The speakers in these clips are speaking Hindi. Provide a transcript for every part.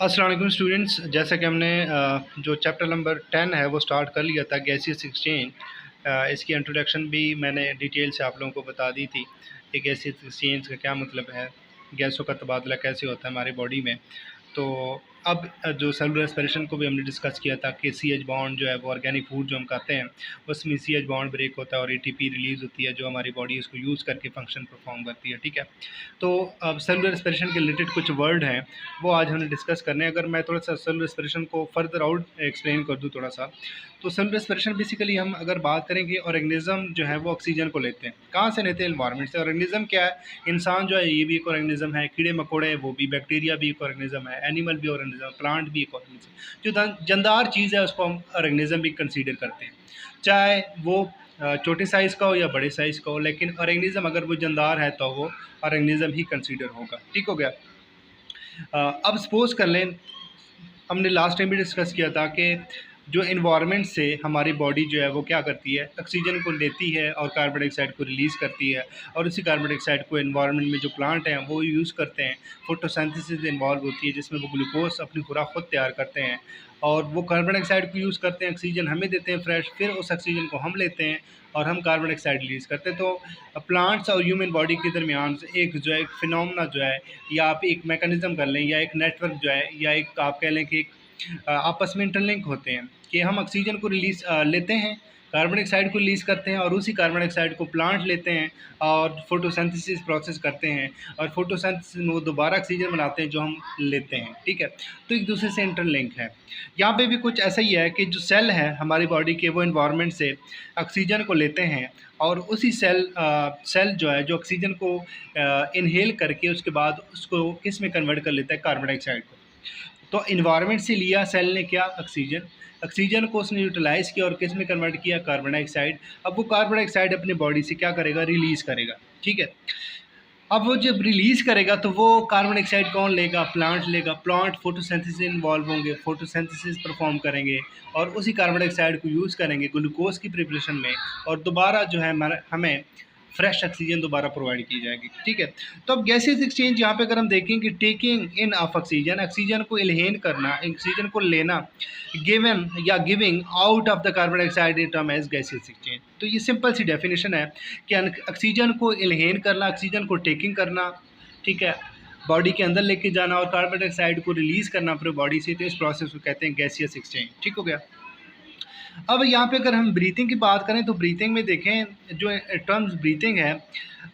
अस्सलाम वालेकुम स्टूडेंट्स। जैसा कि हमने जो चैप्टर नंबर 10 है वो स्टार्ट कर लिया था, गैसियस एक्सचेंज। इसकी इंट्रोडक्शन भी मैंने डिटेल से आप लोगों को बता दी थी कि गैसियस एक्सचेंज का क्या मतलब है, गैसों का तबादला कैसे होता है हमारी बॉडी में। तो अब जो सेलुलर रेस्पिरेशन को भी हमने डिस्कस किया था कि सी एच बॉन्ड जो है वो ऑर्गेनिक फूड जो हम खाते हैं उसमें सी एच बॉन्ड ब्रेक होता है और एटीपी रिलीज़ होती है जो हमारी बॉडी इसको यूज़ करके फंक्शन परफॉर्म करती है। ठीक है, तो अब सेलुलर रेस्पिरेशन के रिलेटेड कुछ वर्ड हैं वो आज हमने डिस्कस करने हैं। अगर मैं थोड़ा सा सेलुलर रेस्पिरेशन को फर्दर आउट एक्सप्लेन कर दूँ थोड़ा सा, तो सेलुलर रेस्पिरेशन बेसिकली हम अगर बात करेंगे, ऑर्गेनिज्म जो है वो ऑक्सीजन को लेते हैं। कहाँ से लेते हैं? एनवायरनमेंट से। ऑर्गेनिज्म क्या है? इंसान जो है ये भी एक ऑर्गेनिज्म है, कीड़े मकोड़े वो भी, बैक्टीरिया भी एक ऑर्गेनिज्म है, एनिमल भी ऑर्गेनिज्म, प्लांट भी एक ऑर्गेनिज्म। जो जानदार चीज़ है उसको हम ऑर्गेनिज्म भी कंसीडर करते हैं, चाहे वो छोटे साइज़ का हो या बड़े साइज़ का हो, लेकिन ऑर्गेनिज्म अगर वो जानदार है तो वो ऑर्गेनिज्म ही कंसीडर होगा। ठीक हो गया। अब सपोज़ कर लें, हमने लास्ट टाइम भी डिस्कस किया था कि जो इन्वायरमेंट से हमारी बॉडी जो है वो क्या करती है, ऑक्सीजन को लेती है और कार्बन डाइऑक्साइड को रिलीज़ करती है, और उसी कार्बन डाइऑक्साइड को इन्वायरमेंट में जो प्लांट हैं वो यूज़ करते हैं। फोटोसिंथेसिस इन्वॉल्व होती है जिसमें वो ग्लूकोज अपनी खुराक खुद तैयार करते हैं, और वो कार्बन डाइऑक्साइड को यूज़ करते हैं, ऑक्सीजन हमें देते हैं फ्रेश, फिर उस ऑक्सीजन को हम लेते हैं और हम कार्बन डाइऑक्साइड रिलीज़ करते हैं। तो प्लांट्स और ह्यूमन बॉडी के दरमियान एक जो है एक फिनोमेना जो है, या आप एक मैकेनिज़्म कर लें, या एक नेटवर्क जो है, या एक आप कह लें कि एक आपस में इंटरलिंक होते हैं कि हम ऑक्सीजन को लेते हैं, कार्बन डाइऑक्साइड को रिलीज़ करते हैं, और उसी कार्बन डाइऑक्साइड को प्लांट लेते हैं और फोटोसिंथेसिस प्रोसेस करते हैं, और फोटोसिंथेसिस में वो दोबारा ऑक्सीजन बनाते हैं जो हम लेते हैं। ठीक है, तो एक दूसरे से इंटरलिंक है। यहाँ पे भी कुछ ऐसा ही है कि जो सेल है हमारी बॉडी के वो इन्वायरमेंट से ऑक्सीजन को लेते हैं, और उसी सेल जो है जो ऑक्सीजन को इनहेल करके उसके बाद उसको किस में कन्वर्ट कर लेता है? कार्बन डाइऑक्साइड को। तो इन्वायरमेंट से लिया सेल ने क्या? ऑक्सीजन। ऑक्सीजन को उसने यूटिलाइज़ किया और किस में कन्वर्ट किया? Carbon dioxide. अब वो कार्बन डाइऑक्साइड अपनी बॉडी से क्या करेगा? रिलीज़ करेगा। ठीक है, अब वो जब रिलीज़ करेगा तो वो कार्बन डाइऑक्साइड कौन लेगा? प्लांट लेगा। प्लांट फोटोसिंथेसिस में इन्वॉल्व होंगे, फोटोसिंथेसिस परफॉर्म करेंगे और उसी कार्बन डाइऑक्साइड को यूज़ करेंगे ग्लूकोज की प्रिपरेशन में, और दोबारा जो है हमें फ्रेश ऑक्सीजन दोबारा प्रोवाइड की जाएगी। ठीक है, तो अब गैसेस एक्सचेंज यहाँ पे अगर हम देखें कि taking in of oxygen, oxygen को इनहेल करना, ऑक्सीजन को लेना, गिवन या giving out of the carbon dioxide term as gases exchange. तो ये सिंपल सी डेफिनेशन है कि ऑक्सीजन को इनहेल करना, ऑक्सीजन को टेकिंग करना, ठीक है, बॉडी के अंदर लेके जाना, और कार्बन डाइऑक्साइड को रिलीज़ करना अपने बॉडी से, तो इस प्रोसेस को कहते हैं गैसियस एक्सचेंज। ठीक हो गया। अब यहाँ पे अगर हम ब्रीथिंग की बात करें तो ब्रीथिंग में देखें, जो टर्म्स ब्रीथिंग है,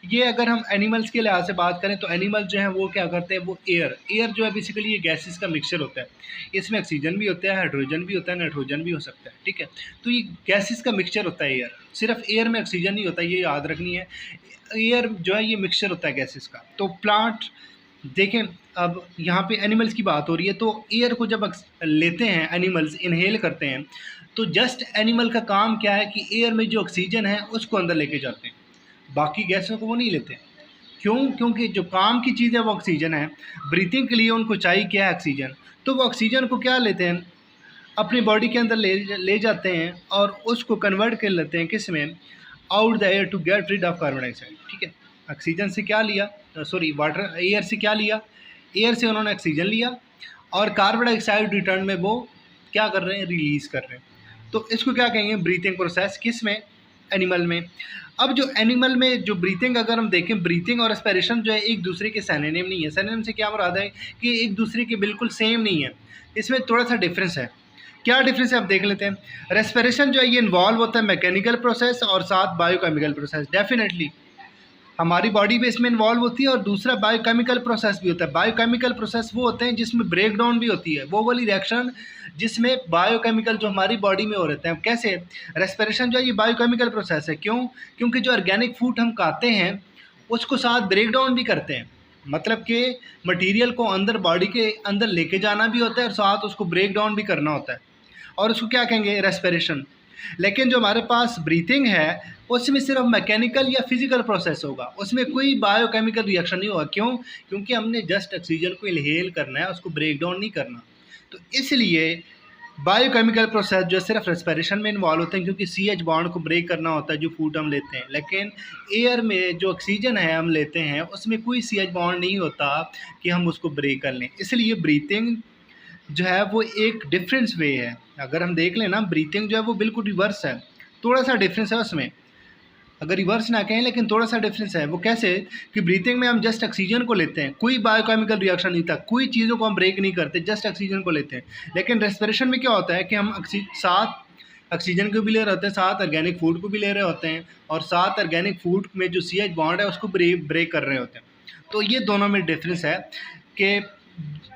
ये अगर हम एनिमल्स के लिहाज से बात करें तो एनिमल जो है वो क्या करते हैं? वो एयर जो है बेसिकली ये गैसेस का मिक्सचर होता है। इसमें ऑक्सीजन भी होता है, हाइड्रोजन भी होता है, नाइट्रोजन भी हो सकता है। ठीक है, तो ये गैसेस का मिक्सचर होता है एयर। सिर्फ एयर में ऑक्सीजन नहीं होता, ये याद रखनी है। एयर जो है ये मिक्सचर होता है गैसेस का। तो प्लांट देखें, अब यहाँ पे एनिमल्स की बात हो रही है, तो एयर को जब लेते हैं एनिमल्स, इनहेल करते हैं, तो जस्ट एनिमल का काम क्या है कि एयर में जो ऑक्सीजन है उसको अंदर लेके जाते हैं, बाकी गैसों को वो नहीं लेते। क्यों? क्योंकि जो काम की चीज़ है वो ऑक्सीजन है। ब्रीथिंग के लिए उनको चाहिए क्या है? ऑक्सीजन। तो वो ऑक्सीजन को क्या लेते हैं? अपनी बॉडी के अंदर ले जाते हैं और उसको कन्वर्ट कर लेते हैं किस में? Out the air to get rid of carbon dioxide. ठीक है, ऑक्सीजन से क्या लिया? सॉरी, वाटर, एयर से क्या लिया? एयर से उन्होंने ऑक्सीजन लिया, और कार्बन डाइऑक्साइड रिटर्न में वो क्या कर रहे हैं? रिलीज़ कर रहे हैं। तो इसको क्या कहेंगे? Breathing process. किस में? एनिमल में। अब जो एनिमल में जो ब्रीथिंग अगर हम देखें, ब्रीथिंग और रेस्पिरेशन जो है एक दूसरे के सिनोनिम नहीं है। सिनोनिम से क्या मुराद है? कि एक दूसरे के बिल्कुल सेम नहीं है, इसमें थोड़ा सा डिफरेंस है। क्या डिफरेंस है आप देख लेते हैं। रेस्पिरेशन जो है ये इन्वॉल्व होता है मैकेनिकल प्रोसेस और साथ बायोकेमिकल प्रोसेस। डेफिनेटली हमारी बॉडी भी इसमें इन्वॉल्व होती है, और दूसरा बायोकेमिकल प्रोसेस भी होता है। बायोकेमिकल प्रोसेस वो होते हैं जिसमें ब्रेक डाउन भी होती है, वो वाली रिएक्शन जिसमें बायोकेमिकल जो हमारी बॉडी में हो रहते हैं। कैसे? रेस्पिरेशन जो है ये बायोकेमिकल प्रोसेस है। क्यों? क्योंकि जो ऑर्गेनिक फूड हम खाते हैं उसको साथ ब्रेक डाउन भी करते हैं, मतलब कि मटेरियल को अंदर बॉडी के अंदर लेके जाना भी होता है और साथ उसको ब्रेक डाउन भी करना होता है, और उसको क्या कहेंगे? रेस्पिरेशन। लेकिन जो हमारे पास ब्रीथिंग है उसमें सिर्फ मैकेनिकल या फिजिकल प्रोसेस होगा, उसमें कोई बायोकेमिकल रिएक्शन नहीं होगा। क्यों? क्योंकि हमने जस्ट ऑक्सीजन को इनहेल करना है, उसको ब्रेक डाउन नहीं करना। तो इसलिए बायोकेमिकल प्रोसेस जो सिर्फ रेस्पिरेशन में इन्वॉल्व होते हैं, क्योंकि सी एच बॉन्ड को ब्रेक करना होता है जो फूड हम लेते हैं। लेकिन एयर में जो ऑक्सीजन है हम लेते हैं उसमें कोई सी एच बॉन्ड नहीं होता कि हम उसको ब्रेक कर लें। इसलिए ब्रीथिंग जो है वो एक डिफरेंस वे है। अगर हम देख लें ना, ब्रीथिंग जो है वो बिल्कुल रिवर्स है, थोड़ा सा डिफरेंस है उसमें, अगर रिवर्स ना कहें लेकिन थोड़ा सा डिफरेंस है। वो कैसे कि ब्रीथिंग में हम जस्ट ऑक्सीजन को लेते हैं, कोई बायोकेमिकल रिएक्शन नहीं था, कोई चीज़ों को हम ब्रेक नहीं करते, जस्ट ऑक्सीजन को लेते हैं। लेकिन रेस्पिरेशन में क्या होता है कि हम साथ ऑक्सीजन को भी ले रहे होते हैं, साथ ऑर्गेनिक फूड को भी ले रहे होते हैं, और साथ ऑर्गेनिक फूड में जो CH बॉन्ड है उसको ब्रेक कर रहे होते हैं। तो ये दोनों में डिफरेंस है कि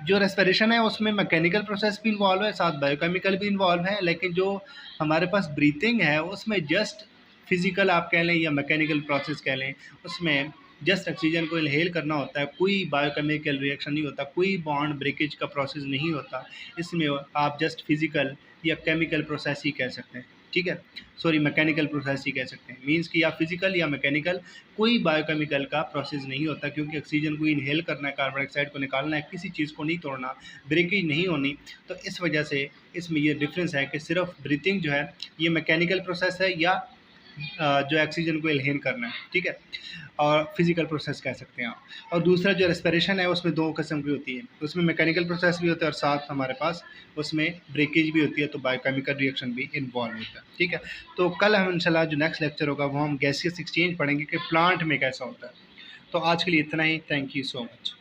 जो रेस्पिरेशन है उसमें मैकेनिकल प्रोसेस भी इन्वॉल्व है, साथ बायोकेमिकल भी इन्वॉल्व है, लेकिन जो हमारे पास ब्रीथिंग है उसमें जस्ट फिजिकल आप कह लें या मैकेनिकल प्रोसेस कह लें, उसमें जस्ट ऑक्सीजन को इनहेल करना होता है, कोई बायोकेमिकल रिएक्शन नहीं होता, कोई बॉन्ड ब्रेकेज का प्रोसेस नहीं होता। इसमें आप जस्ट फिजिकल या केमिकल प्रोसेस ही कह सकते हैं, ठीक है, सॉरी मैकेनिकल प्रोसेस ही कह सकते हैं। मींस कि या फिजिकल या मैकेनिकल, कोई बायोकेमिकल का प्रोसेस नहीं होता, क्योंकि ऑक्सीजन को इनहेल करना है, कार्बन डाइऑक्साइड को निकालना है, किसी चीज़ को नहीं तोड़ना, ब्रेकेज नहीं होनी। तो इस वजह से इसमें ये डिफरेंस है कि सिर्फ ब्रीथिंग जो है ये मैकेनिकल प्रोसेस है, या जो ऑक्सीजन को इनहेल करना है, ठीक है, और फिजिकल प्रोसेस कह सकते हैं आप। और दूसरा जो रेस्पिरेशन है उसमें दो किस्म की होती है, उसमें मैकेनिकल प्रोसेस भी होता है और साथ हमारे पास उसमें ब्रेकेज भी होती है, तो बायोकेमिकल रिएक्शन भी इन्वॉल्व होता है, ठीक है। तो कल हम इंशाल्लाह जो नेक्स्ट लेक्चर होगा वो हम गैसियस एक्सचेंज पढ़ेंगे कि प्लांट में कैसा होता है। तो आज के लिए इतना ही, थैंक यू सो मच।